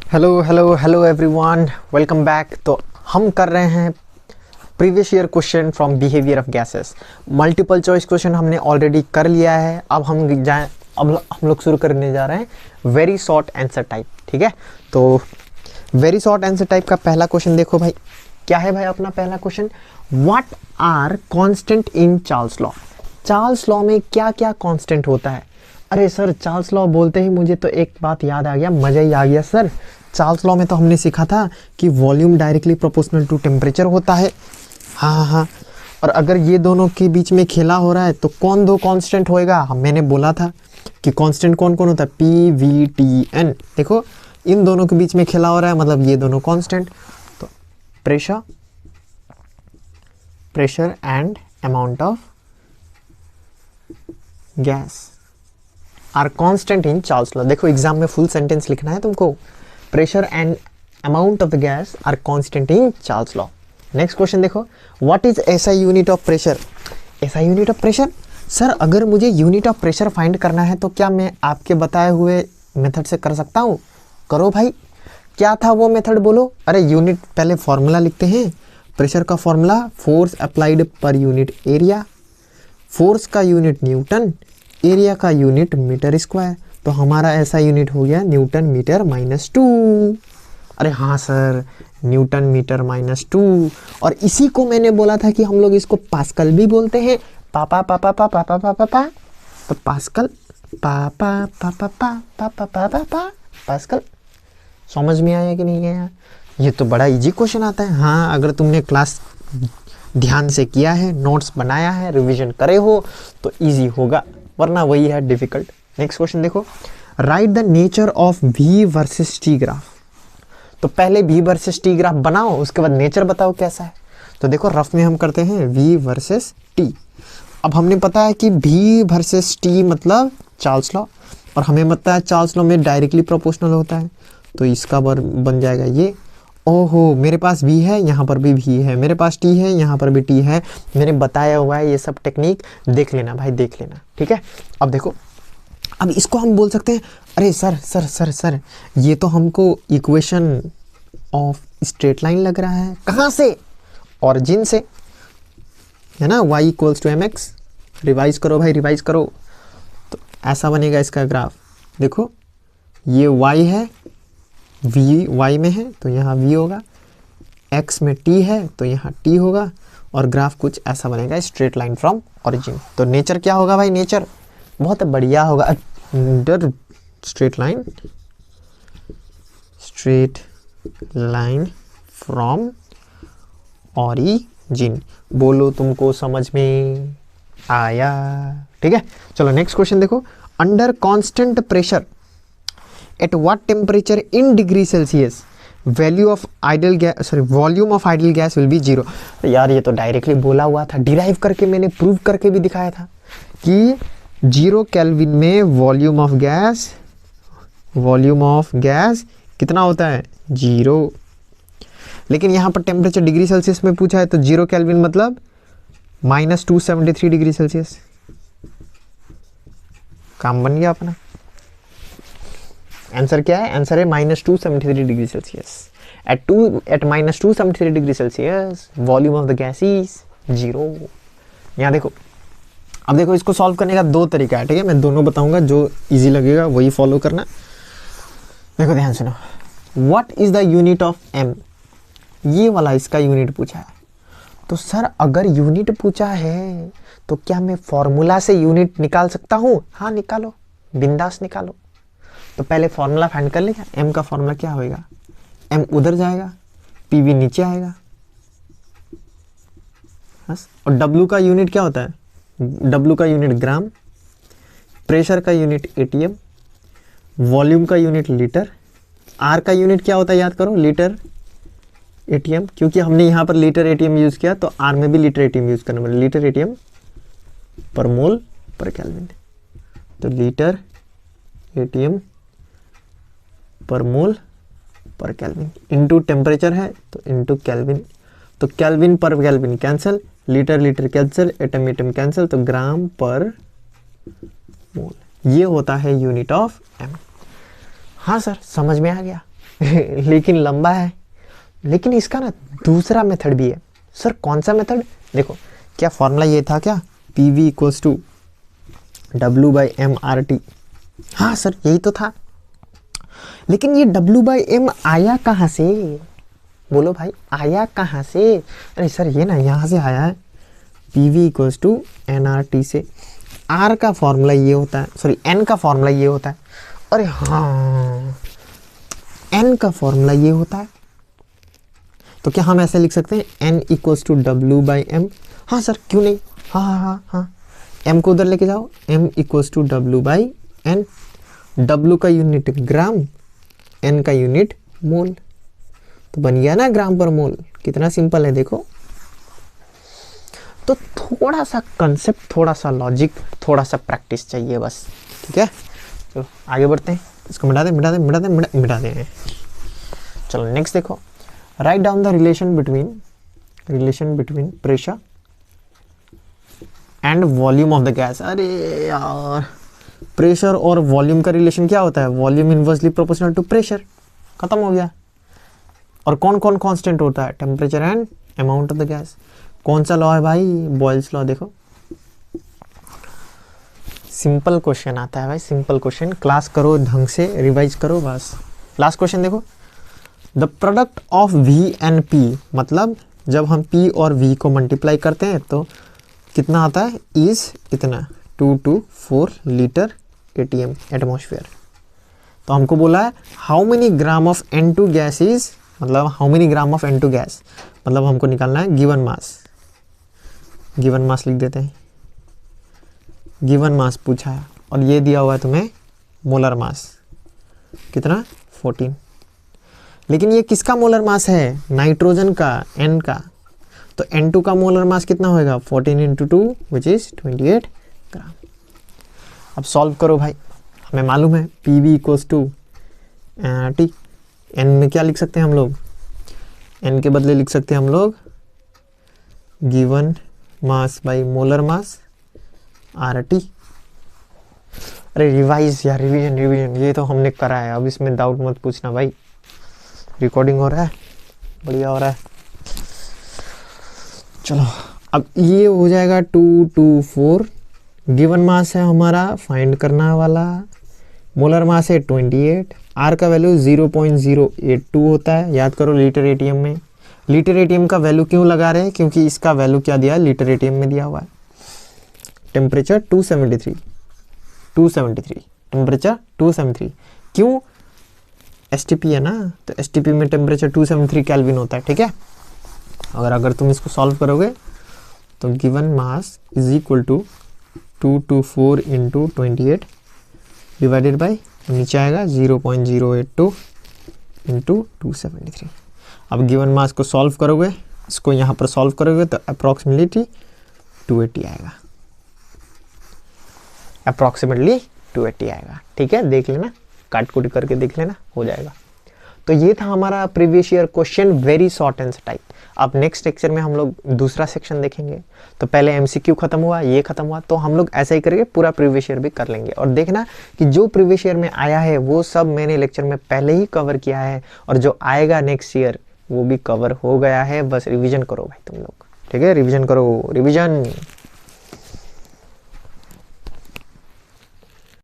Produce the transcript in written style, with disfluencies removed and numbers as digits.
Hello hello hello everyone, welcome back. तो हम कर रहे हैं previous year question from behaviour of gases. Multiple choice question हमने ऑलरेडी कर लिया है। अब हम लोग शुरू करने जा रहे हैं वेरी शॉर्ट आंसर टाइप। ठीक है, तो वेरी शॉर्ट आंसर टाइप का पहला क्वेश्चन देखो भाई। क्या है भाई अपना पहला question? What are constant in Charles law? Charles law में क्या क्या कांस्टेंट होता है? अरे सर, चार्ल्स लॉ बोलते ही मुझे तो एक बात याद आ गया, मज़ा ही आ गया सर। चार्ल्स लॉ में तो हमने सीखा था कि volume directly proportional to temperature होता है। हाँ, और अगर ये दोनों के बीच में खेला हो रहा है तो कौन दो कांस्टेंट होएगा? मैंने बोला था कि कांस्टेंट कौन कौन होता है, पी वी टी एन। देखो, इन दोनों के बीच में खेला हो रहा है, मतलब ये दोनों कांस्टेंट। तो pressure and amount of gas are constant in Charles law. देखो, एग्जाम में फुल सेंटेंस लिखना है तुमको। Pressure and amount of the gas are constant in Charles law. Next question देखो, what is SI unit of pressure? SI unit of pressure, sir अगर मुझे unit of pressure find करना है तो क्या मैं आपके बताए हुए मेथड से कर सकता हूँ? करो भाई। क्या था वो मेथड बोलो? अरे यूनिट, पहले फॉर्मूला लिखते हैं। प्रेशर का formula force applied per unit area, force का यूनिट न्यूटन, एरिया का यूनिट मीटर स्क्वायर। तो हमारा ऐसा यूनिट हो गया न्यूटन मीटर -2। अरे हाँ सर, न्यूटन मीटर -2। और इसी को मैंने बोला था कि हम लोग इसको पास्कल भी बोलते हैं। पापा पापा पापा पापा पापा, तो पास्कल, पापा पापा पापा पापा पापा पास्कल। समझ में आया कि नहीं आया? ये तो बड़ा इजी क्वेश्चन आता है। हाँ, अगर तुमने क्लास ध्यान से किया है, नोट्स बनाया है, रिवीजन करे हो तो इजी होगा, वरना वही है डिफिकल्ट। नेक्स्ट क्वेश्चन देखो, right the nature of V versus T graph. तो पहले वी वर्सेस टी ग्राफ बनाओ, उसके बाद नेचर बताओ कैसा है। तो देखो, रफ में हम करते हैं वी वर्सेस टी। अब हमने पता है कि वी वर्सेस टी मतलब चार्ल्स लॉ, और हमें पता है चार्ल्स लॉ में डायरेक्टली प्रोपोर्शनल होता है। तो इसका बन जाएगा ये। ओहो, मेरे पास v है, यहाँ पर भी v है, मेरे पास t है, यहाँ पर भी t है। मैंने बताया हुआ है ये सब टेक्निक, देख लेना भाई, देख लेना। ठीक है, अब देखो, अब इसको हम बोल सकते हैं, अरे सर सर सर सर, ये तो हमको इक्वेशन ऑफ स्ट्रेट लाइन लग रहा है। कहाँ से? ऑरिजिन से, है ना, y = mx। रिवाइज करो भाई, रिवाइज करो। तो ऐसा बनेगा इसका ग्राफ। देखो, ये y है, v y में है तो यहाँ v होगा, x में t है तो यहाँ t होगा, और ग्राफ कुछ ऐसा बनेगा, स्ट्रेट लाइन फ्रॉम ओरिजिन। तो नेचर क्या होगा भाई? नेचर बहुत बढ़िया होगा, under straight line from origin. बोलो, तुमको समझ में आया? ठीक है, चलो नेक्स्ट क्वेश्चन देखो, under constant pressure at what temperature in degree Celsius volume of idol gas will be 0। यार ये तो डायरेक्टली बोला हुआ था, डिराइव करके मैंने प्रूव करके भी दिखाया था कि 0 केल्विन में वॉल्यूम ऑफ गैस कितना होता है? 0। लेकिन यहाँ पर टेम्परेचर डिग्री सेल्सियस में पूछा है, तो 0 केल्विन मतलब -273 डिग्री सेल्सियस। काम बन गया अपना। आंसर क्या है? आंसर है -273 degree Celsius. At -273 degree Celsius volume of the gas is 0। यहाँ देखो, अब देखो, इसको सॉल्व करने का दो तरीका है। ठीक है, मैं दोनों बताऊंगा, जो इजी लगेगा वही फॉलो करना। देखो ध्यान सुनो, what is the unit of m? ये वाला इसका यूनिट पूछा है। तो सर अगर यूनिट पूछा है तो क्या मैं फॉर्मूला से यूनिट निकाल सकता हूँ? हाँ निकालो, बिंदास निकालो। तो पहले फॉर्मूला फाइंड कर लेगा। m का फॉर्मूला क्या होएगा? m उधर जाएगा, pv नीचे आएगा, बस। और w का यूनिट क्या होता है? w का यूनिट ग्राम, प्रेशर का यूनिट atm, वॉल्यूम का यूनिट लीटर, r का यूनिट क्या होता है याद करो? लीटर atm, क्योंकि हमने यहाँ पर लीटर atm यूज किया तो r में भी लीटर atm यूज करना पड़ेगा। लीटर atm पर मोल पर केल्विन। तो लीटर atm पर मोल पर केल्विन इनटू टेम्परेचर है तो इनटू केल्विन। तो केल्विन पर kelvin cancel, litre litre cancel, atom atom cancel, तो ग्राम पर मोल। ये होता है यूनिट ऑफ m। हाँ सर, समझ में आ गया। लेकिन लंबा है। लेकिन इसका ना दूसरा मेथड भी है। सर कौन सा मेथड? देखो क्या फॉर्मूला ये था क्या, P V equals to W by M R T. हाँ सर यही तो था। लेकिन ये डब्ल्यू बाई एम आया कहाँ से? बोलो भाई आया कहाँ से? अरे सर ये ना यहाँ से आया है, P V equals to N R T से। आर का फॉर्मूला ये होता है, सॉरी एन का फॉर्मूला ये होता है। अरे हाँ एन का फॉर्मूला ये होता है। तो क्या हम ऐसे लिख सकते हैं N equals to W by M? हाँ सर क्यों नहीं, हाँ हाँ हाँ हाँ, एम को उधर लेके जाओ, M equals to W by N. W का यूनिट ग्राम, एन का यूनिट मोल, तो बन गया ना ग्राम पर मोल। कितना सिंपल है देखो। तो थोड़ा सा कंसेप्ट, थोड़ा सा लॉजिक, थोड़ा सा प्रैक्टिस चाहिए बस, ठीक है। चलो आगे बढ़ते हैं, इसको मिटा दें। चलो नेक्स्ट देखो, write down the relation between pressure and volume of the gas. अरे यार प्रेशर और वॉल्यूम का रिलेशन क्या होता है? Volume inversely proportional to pressure, खत्म हो गया। और कौन कौन कांस्टेंट होता है? Temperature and amount of the gas. कौन सा लॉ है भाई? Boyle's law. देखो सिंपल क्वेश्चन आता है भाई, सिंपल क्वेश्चन। क्लास करो ढंग से, रिवाइज करो बस। लास्ट क्वेश्चन देखो, the product of V and P, मतलब जब हम P और V को मल्टीप्लाई करते हैं तो कितना आता है? इज इतना 224 लीटर ATM, एटमॉस्फेयर। तो हमको बोला है how many gram of N2 gas is, मतलब how many gram of N2 gas, मतलब हमको निकालना है गिवन मास। गिवन मास लिख देते हैं, गिवन मास पूछा है और ये दिया हुआ है तुम्हें मोलर मास, कितना? 14। लेकिन ये किसका मोलर मास है? नाइट्रोजन का, N का। तो N2 का मोलर मास कितना होएगा? 14 इंटू 2 विच इज 28 ग्राम। अब सॉल्व करो भाई, हमें मालूम है P V equals to T. N में क्या लिख सकते हैं हम लोग? एन के बदले लिख सकते हैं हम लोग given mass by molar mass R T. अरे रिवाइज या रिवीजन ये तो हमने करा है, अब इसमें डाउट मत पूछना भाई। रिकॉर्डिंग हो रहा है, बढ़िया हो रहा है। चलो अब ये हो जाएगा 224। गिवन मास है हमारा फाइंड करना वाला, मोलर मास है 28, आर का वैल्यू 0.082 होता है। याद करो लीटर एटीएम में। लीटर एटीएम का वैल्यू क्यों लगा रहे हैं? क्योंकि इसका वैल्यू क्या दिया है? लीटर एटीएम में दिया हुआ है। Temperature 273, temperature 273। क्यों? एसटीपी है ना, तो एसटीपी में टेम्परेचर 273 केल्विन होता है, ठीक है। अगर तुम इसको सॉल्व करोगे तो given mass is equal to 224 into 28 divided by, नीचे आएगा 0.082 इंटू 273। अब गिवन मास को सॉल्व करोगे, इसको यहाँ पर सॉल्व करोगे तो अप्रॉक्सीमेटली 280 आएगा, अप्रॉक्सीमेटली 280 आएगा, ठीक है। देख लेना, काट कुट करके देख लेना, हो जाएगा। तो ये था हमारा previous year question, very short and type. अब नेक्स्ट लेक्चर में हम लोग दूसरा सेक्शन देखेंगे। तो पहले एमसीक्यू खत्म हुआ, ये खत्म हुआ, तो हम लोग ऐसा ही करके पूरा प्रीवियस ईयर भी कर लेंगे। और देखना कि जो प्रीवियस ईयर में आया है वो सब मैंने लेक्चर में पहले ही कवर किया है, और जो आएगा नेक्स्ट ईयर वो भी कवर हो गया है। बस रिविजन करो भाई तुम लोग, ठीक है। रिविजन करो, रिविजन।